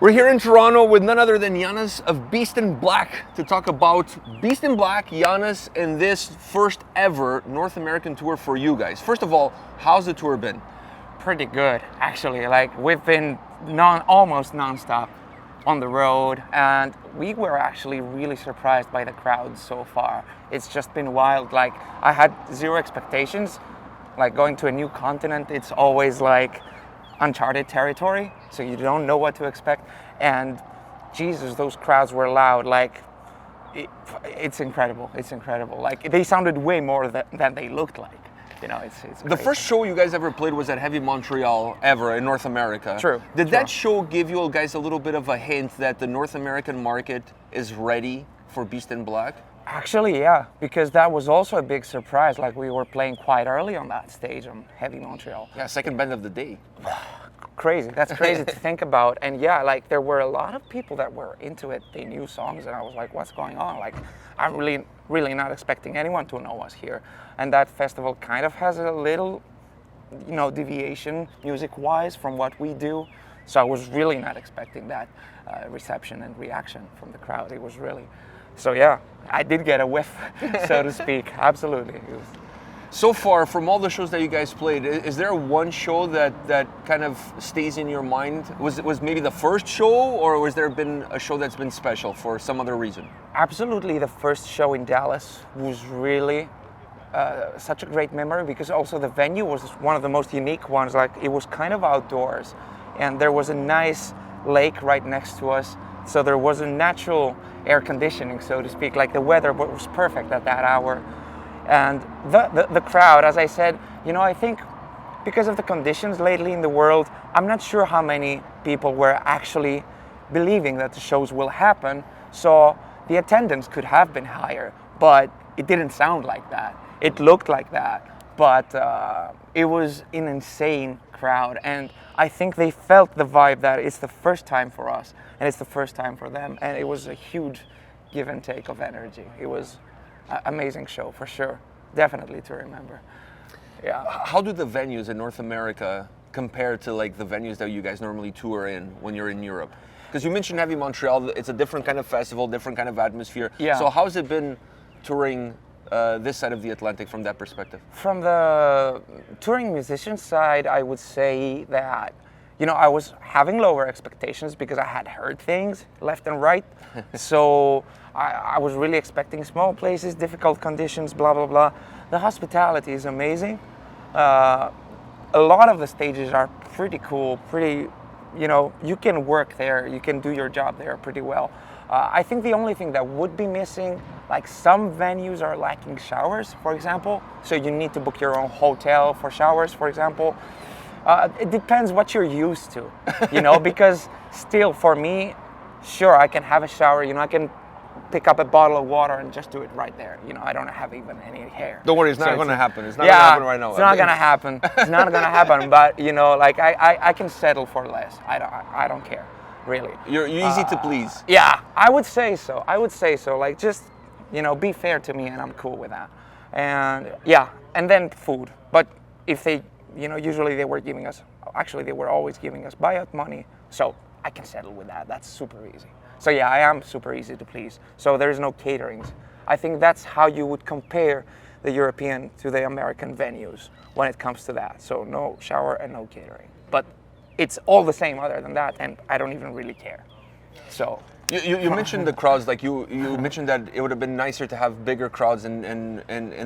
We're here in Toronto with none other than Yannis of Beast in Black to talk about Beast in Black, Yannis, and this first ever North American tour for you guys. First of all, how's the tour been? Pretty good, actually. Like, we've been almost non-stop on the road, and we were actually really surprised by the crowd so far. It's just been wild. Like, I had zero expectations. Like, going to a new continent, it's always like uncharted territory, so you don't know what to expect. And Jesus, those crowds were loud. Like, it's incredible. It's incredible. Like, they sounded way more than they looked like. You know, it's the crazy. first show you guys ever played was at Heavy Montreal ever in North America. True. Did that show give you guys a little bit of a hint that the North American market is ready for Beast in Black? Actually, yeah, because that was also a big surprise. Like, we were playing quite early on that stage on Heavy Montreal. Yeah, second band of the day. Crazy. That's crazy to think about. And yeah, like, there were a lot of people that were into it. They knew songs, and I was like, what's going on? Like, I'm really not expecting anyone to know us here. And that festival kind of has a little, you know, deviation music-wise from what we do. So I was really not expecting that reception and reaction from the crowd. It was really... So yeah, I did get a whiff, so to speak. Absolutely. So far, from all the shows that you guys played, is there one show that kind of stays in your mind? Was maybe the first show, or has there been a show that's been special for some other reason? Absolutely, the first show in Dallas was really such a great memory, because also the venue was one of the most unique ones. Like, it was kind of outdoors, and there was a nice lake right next to us, so there was a natural air conditioning, so to speak. Like, the weather was perfect at that hour. And the crowd, as I said, you know, I think because of the conditions lately in the world, I'm not sure how many people were actually believing that the shows will happen. So the attendance could have been higher, but it didn't sound like that. It looked like that, but it was an insane crowd. And I think they felt the vibe that it's the first time for us and it's the first time for them. And it was a huge give and take of energy. It was amazing show for sure, definitely to remember. Yeah. How do the venues in North America compare to like the venues that you guys normally tour in when you're in Europe? Because you mentioned Heavy Montreal, it's a different kind of festival, different kind of atmosphere. Yeah. So how's it been touring this side of the Atlantic from that perspective? From the touring musician side, I would say that, you know, I was having lower expectations because I had heard things left and right. So I was really expecting small places, difficult conditions, blah, blah, blah. The hospitality is amazing. A lot of the stages are pretty cool, pretty, you know, you can work there, you can do your job there pretty well. I think the only thing that would be missing, like, some venues are lacking showers, for example. So you need to book your own hotel for showers, for example. It depends what you're used to, you know, because still for me, sure, I can have a shower, you know, I can pick up a bottle of water and just do it right there. You know, I don't have even any hair. Don't worry, it's not going to happen. It's not going to happen right now. It's not going to happen. It's not going to happen, but, you know, like, I can settle for less. I don't care, really. You're easy to please. Yeah, I would say so. Like, just, you know, be fair to me and I'm cool with that. And yeah, and then food. But if they, you know, usually they were always giving us buyout money. So I can settle with that. That's super easy. So yeah, I am super easy to please. So there's no caterings. I think that's how you would compare the European to the American venues when it comes to that. So no shower and no catering. But it's all the same other than that, and I don't even really care. So you mentioned the crowds, like you mentioned that it would have been nicer to have bigger crowds, and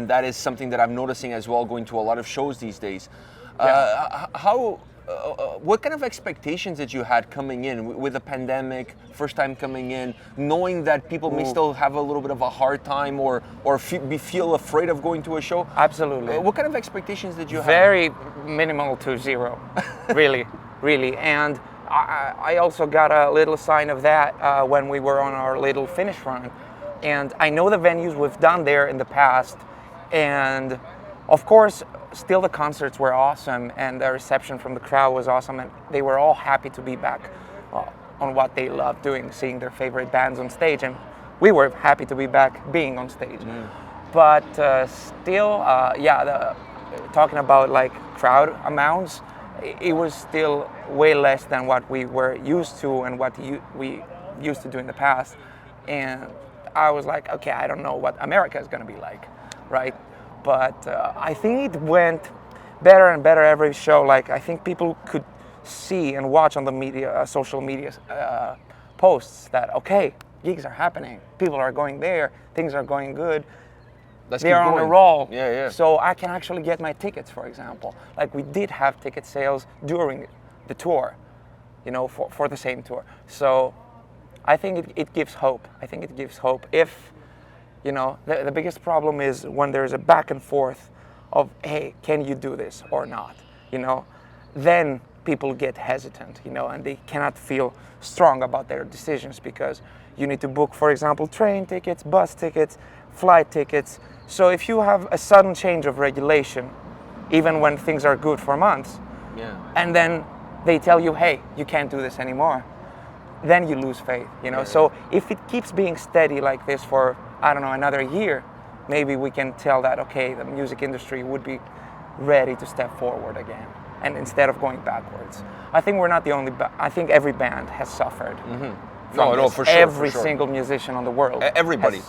that is something that I'm noticing as well, going to a lot of shows these days. What kind of expectations did you had coming in with the pandemic, first time coming in, knowing that people may still have a little bit of a hard time or feel afraid of going to a show? Absolutely. What kind of expectations did you have? Very minimal to zero, really. And I also got a little sign of that when we were on our little finish run. And I know the venues we've done there in the past, and of course, still the concerts were awesome and the reception from the crowd was awesome, and they were all happy to be back on what they love doing, seeing their favorite bands on stage, and we were happy to be back being on stage. But still, talking about like crowd amounts, it was still way less than what we were used to and what we used to do in the past. And I was like, okay, I don't know what America is going to be like, right? But I think it went better and better every show. Like, I think people could see and watch on the media, social media posts that, okay, gigs are happening, people are going there, things are going good. They are on a roll. Yeah. So I can actually get my tickets, for example. Like, we did have ticket sales during the tour, you know, for the same tour. So I think it gives hope. I think it gives hope. If, you know, the biggest problem is when there's a back and forth of, hey, can you do this or not? You know, then people get hesitant, you know, and they cannot feel strong about their decisions because you need to book, for example, train tickets, bus tickets, flight tickets. So if you have a sudden change of regulation, even when things are good for months, and then they tell you, hey, you can't do this anymore, then you lose faith, you know. So if it keeps being steady like this for, I don't know, another year, maybe we can tell that, okay, the music industry would be ready to step forward again, and instead of going backwards. I think we're not the only, I think every band has suffered. No, for sure. Every single musician on the world. Everybody.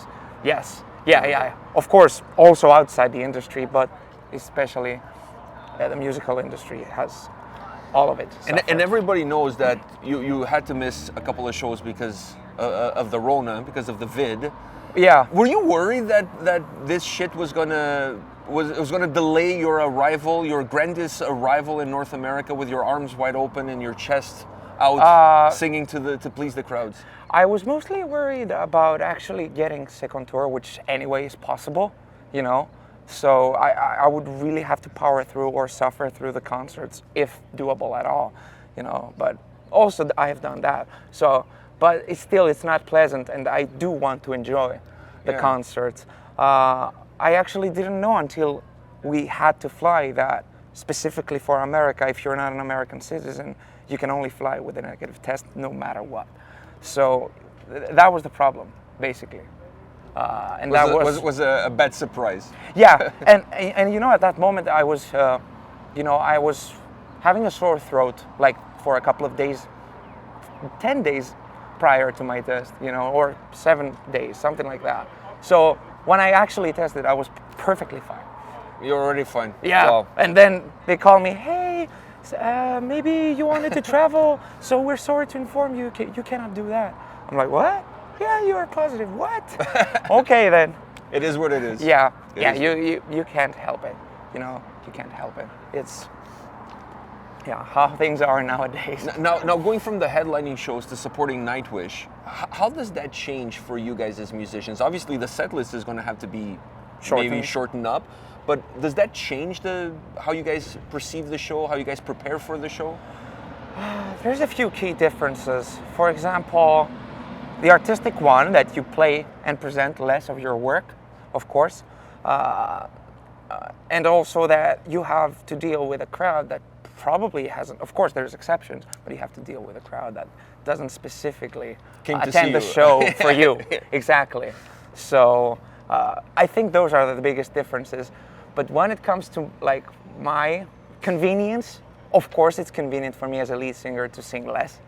Yes. Yeah. Of course, also outside the industry, but especially the musical industry has all of it. And everybody knows that you had to miss a couple of shows because of the Rona, because of the vid. Yeah. Were you worried that this shit was gonna delay your arrival, your grandest arrival in North America, with your arms wide open and your chest out, singing to please the crowds? I was mostly worried about actually getting sick on tour, which anyway is possible, you know. So I would really have to power through or suffer through the concerts if doable at all, you know. But also I have done that. So, but it's not pleasant, and I do want to enjoy the concerts. I actually didn't know until we had to fly that specifically for America, if you're not an American citizen, you can only fly with a negative test no matter what. So that was the problem, basically. And that was a bad surprise. Yeah, and you know, at that moment I was, you know, I was having a sore throat like for a couple of days, 10 days prior to my test, you know, or 7 days, something like that. So when I actually tested, I was perfectly fine. You're already fine. Yeah. Wow. And then they call me, hey, maybe you wanted to travel, so we're sorry to inform you, you cannot do that. I'm like, what? Yeah, you are positive. What? Okay, then. It is what it is. Yeah. You can't help it. You know, you can't help it. It's how things are nowadays. Now, going from the headlining shows to supporting Nightwish, how does that change for you guys as musicians? Obviously, the set list is going to have to be maybe shortened up, but does that change how you guys perceive the show, how you guys prepare for the show? There's a few key differences. For example, the artistic one, that you play and present less of your work, of course, and also that you have to deal with a crowd that probably hasn't, of course there's exceptions, but you have to deal with a crowd that doesn't specifically attend the show for you. Exactly. So I think those are the biggest differences. But when it comes to like my convenience, of course it's convenient for me as a lead singer to sing less,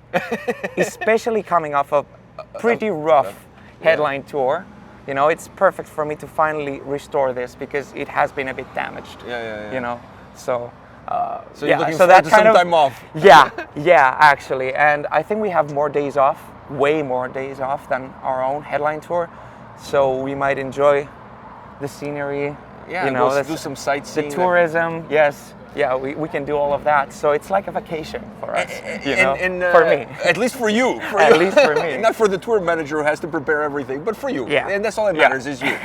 especially coming off a pretty rough headline tour. You know, it's perfect for me to finally restore this because it has been a bit damaged. You know, so you're looking forward to some time off. Yeah, actually, and I think we have more days off, way more days off than our own headline tour, so we might enjoy the scenery. Yeah, you know, do some sightseeing. The tourism, yes. Yeah, we can do all of that. So it's like a vacation for us, you know, for me. At least for you. At least for me. Not for the tour manager who has to prepare everything, but for you. Yeah. And that's all that matters is you.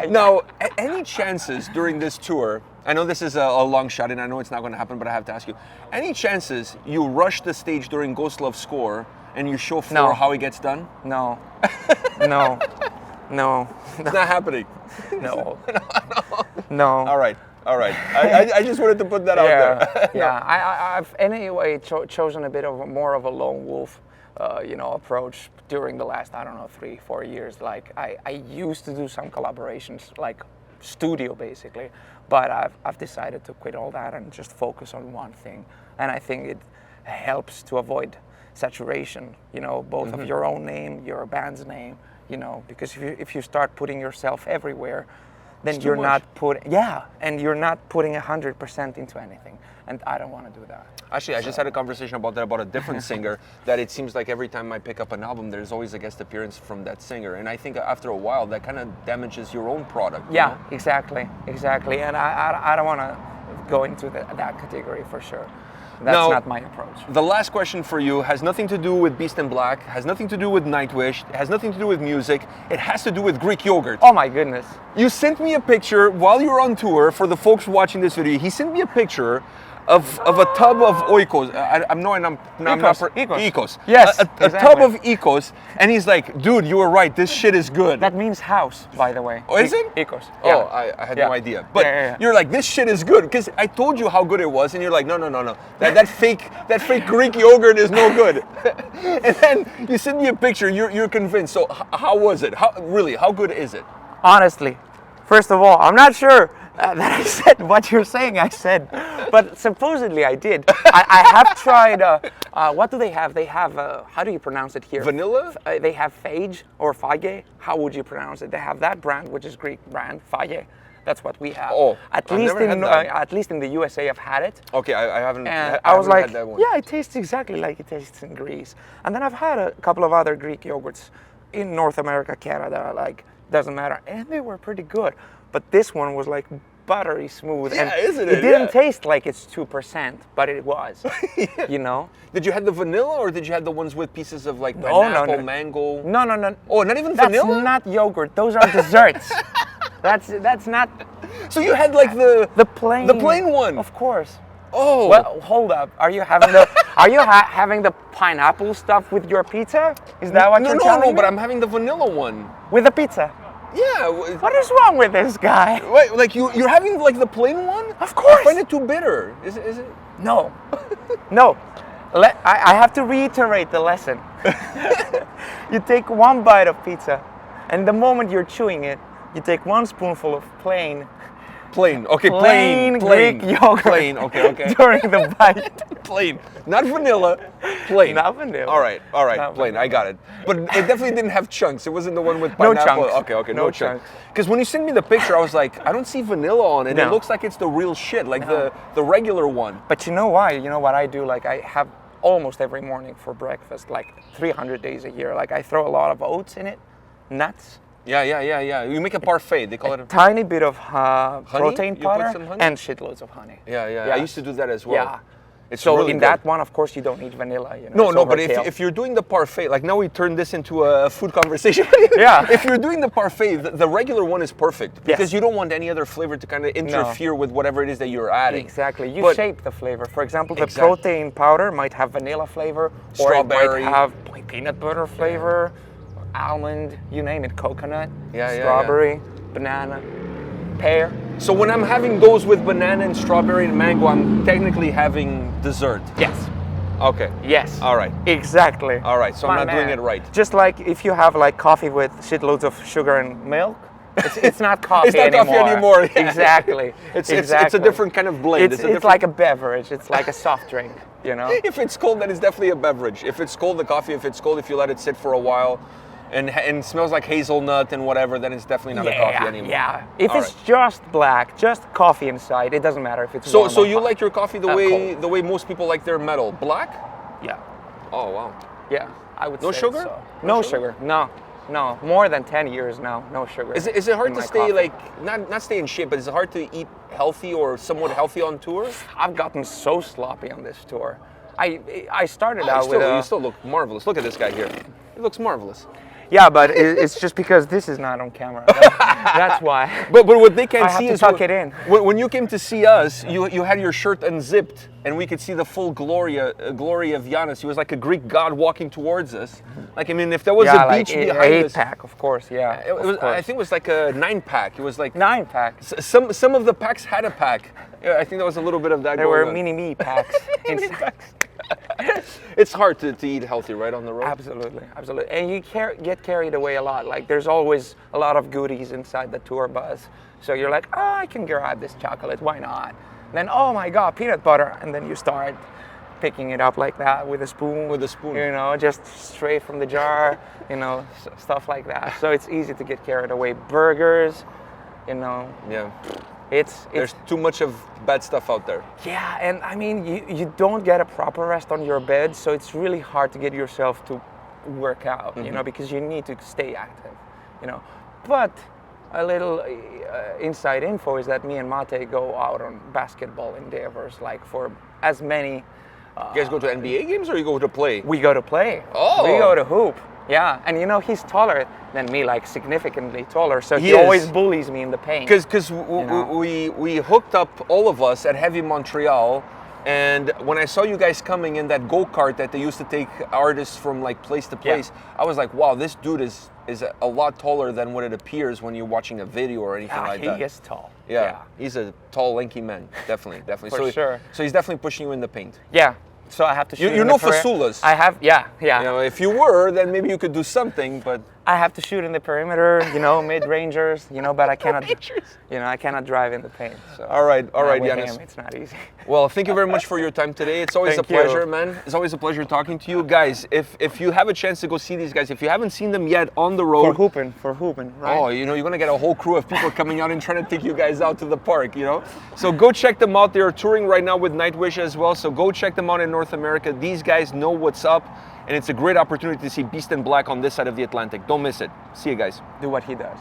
Now, any chances during this tour, I know this is a long shot and I know it's not going to happen, but I have to ask you, any chances you rush the stage during Ghost Love's score and you show Floor how it gets done? No. It's not happening. No. All right. I just wanted to put that out there. I've anyway chosen a bit of more of a lone wolf, approach during the last, 3-4 years. Like I used to do some collaborations, like studio basically. But I've decided to quit all that and just focus on one thing. And I think it helps to avoid saturation, you know, both of your own name, your band's name, you know, because if you start putting yourself everywhere, then you're not putting, and you're not putting 100% into anything. And I don't want to do that. Actually, I just had a conversation about that, about a different singer, that it seems like every time I pick up an album, there's always a guest appearance from that singer. And I think after a while, that kind of damages your own product. Yeah, know? exactly. And I don't want to go into that category for sure. That's now, not my approach. The last question for you has nothing to do with Beast in Black, has nothing to do with Nightwish, has nothing to do with music. It has to do with Greek yogurt. Oh my goodness. You sent me a picture while you were on tour. For the folks watching this video, he sent me a picture of a tub of oikos. I'm not Ecos. Yes, a tub of Ecos, and he's like, dude, you were right. This shit is good. That means house, by the way. Oh, is it? Ecos. Oh, Yeah. I had no idea. But you're like, this shit is good, because I told you how good it was, and you're like, no. That fake Greek yogurt is no good. And then you send me a picture. You're convinced. So how was it? How good is it? Honestly, first of all, I'm not sure that I said what you're saying I said, but supposedly I did. I have tried, what do they have? They have, how do you pronounce it here? Vanilla? They have Phage or Fage. How would you pronounce it? They have that brand, which is Greek brand, Fage. That's what we have. Oh, at least in the USA, I've had it. Okay, I haven't. And I was like, had that one. yeah, it tastes exactly like it tastes in Greece. And then I've had a couple of other Greek yogurts in North America, Canada, like, doesn't matter. And they were pretty good. But this one was like buttery smooth. Yeah, and isn't it? It didn't taste like it's 2%, but it was, you know? Did you have the vanilla, or did you have the ones with pieces of like pineapple, mango? No. Oh, not even That's vanilla? not yogurt. Those are desserts. That's not. So you had like the plain one. Of course. Oh. Well, hold up. Are you having having the pineapple stuff with your pizza? Is that what you're telling me? No, but I'm having the vanilla one. With the pizza. Yeah. What is wrong with this guy? Wait, like you're having like the plain one? Of course. I find it too bitter. Is it? No. No. I have to reiterate the lesson. You take one bite of pizza, and the moment you're chewing it, you take one spoonful of plain Greek yogurt. Plain, okay. During the bite. Plain. Not vanilla, plain. Not vanilla. All right, Not plain, vanilla. I got it. But it definitely didn't have chunks. It wasn't the one with pineapple. No chunks. Okay, No no chunks. chunks. Because when you sent me the picture, I was like, I don't see vanilla on it. No. It looks like it's the real shit, like the regular one. But you know why? You know what I do? Like, I have almost every morning for breakfast, like 300 days a year. Like, I throw a lot of oats in it, nuts. Yeah. You make a parfait. They call it a Tiny bit of protein You put powder some honey? and shitloads of honey. Yeah. I used to do that as well. Yeah. It's So really in good. that one, of course, you don't need vanilla. You know, No, it's but overkill. if you're doing the parfait, like now we turned this into a food conversation. Yeah. If you're doing the parfait, the regular one is perfect because Yes. you don't want any other flavor to kind of interfere with whatever it is that you're adding. Exactly. You But- shape the flavor. For example, the Exactly. protein powder might have vanilla flavor, or Strawberry. it might have peanut butter flavor, almond, you name it, coconut, Yeah. strawberry, banana, pear. So when I'm having those with banana and strawberry and mango, I'm technically having dessert. Yes. Okay. Yes. All right. Exactly. All right. So I'm My not doing man. it right. Just like if you have like coffee with shitloads of sugar and milk, it's not coffee It's not anymore. coffee anymore, yeah. Exactly. It's exactly. a different kind of blend. It's like a beverage. It's like a soft drink. You know. If it's cold, then it's definitely a beverage. If it's cold, the coffee. If it's cold, if you let it sit for a while, and smells like hazelnut and whatever, then it's definitely not a coffee anymore. Yeah. If All it's right. just black, just coffee inside, it doesn't matter if it's So warm or you hot. like your coffee Cold. the way most people like their metal, black? Yeah. Oh wow. Yeah. I would No say sugar? so. No No sugar? sugar. No. More than 10 years now. No sugar. Is it hard in to my stay coffee. like not stay in shape, but is it hard to eat healthy or somewhat healthy on tour? I've gotten so sloppy on this tour. I started out with You still look marvelous. Look at this guy here. He looks marvelous. Yeah, but it's just because this is not on camera. That's why. But what they can't I have see to is tuck it in. When you came to see us, you had your shirt unzipped, and we could see the full glory of Yannis. He was like a Greek god walking towards us. Like, I mean, if there was Yeah, a like beach a behind 8 us, pack, of course. Yeah. it was, of course. I think it was like a 9-pack. It was like 9 pack. some of the packs had a pack. Yeah, I think there was a little bit of that. There going were on. mini me packs. inside. It's hard to eat healthy, right, on the road? Absolutely, absolutely. And you get carried away a lot. Like there's always a lot of goodies inside the tour bus. So you're like, oh, I can grab this chocolate, why not? Then, oh my God, peanut butter. And then you start picking it up like that with a spoon. With a spoon. You know, just straight from the jar, you know, stuff like that. So it's easy to get carried away. Burgers, you know. Yeah. There's too much of bad stuff out there. Yeah, and I mean, you don't get a proper rest on your bed, so it's really hard to get yourself to work out, you know, because you need to stay active, you know. But a little inside info is that me and Mate go out on basketball endeavors, like for as many. You guys go to NBA games or you go to play? We go to play. Oh. We go to hoop. Yeah, and you know, he's taller than me, like significantly taller, so he is. always bullies me in the paint. Because we hooked up, all of us, at Heavy Montreal, and when I saw you guys coming in that go-kart that they used to take artists from like place to place, I was like, wow, this dude is a lot taller than what it appears when you're watching a video or anything like that. He is tall. Yeah, he's a tall, lanky man, definitely. For sure. So he's definitely pushing you in the paint. Yeah. So I have to shoot. You're no Fasulas. I have, yeah. You know, if you were, then maybe you could do something, but I have to shoot in the perimeter, you know, mid-rangers, you know, but I cannot, I cannot drive in the paint. So all right, with Yannis. him, it's not easy. Well, thank you very much for your time today. It's always Thank a pleasure, you. man. It's always a pleasure talking to you guys. If you have a chance to go see these guys, if you haven't seen them yet on the road, For hooping, right? oh, you know, you're gonna get a whole crew of people coming out and trying to take you guys out to the park, you know. So go check them out. They're touring right now with Nightwish as well. So go check them out in North America. These guys know what's up, and it's a great opportunity to see Beast in Black on this side of the Atlantic. Don't miss it. See you guys. Do what he does.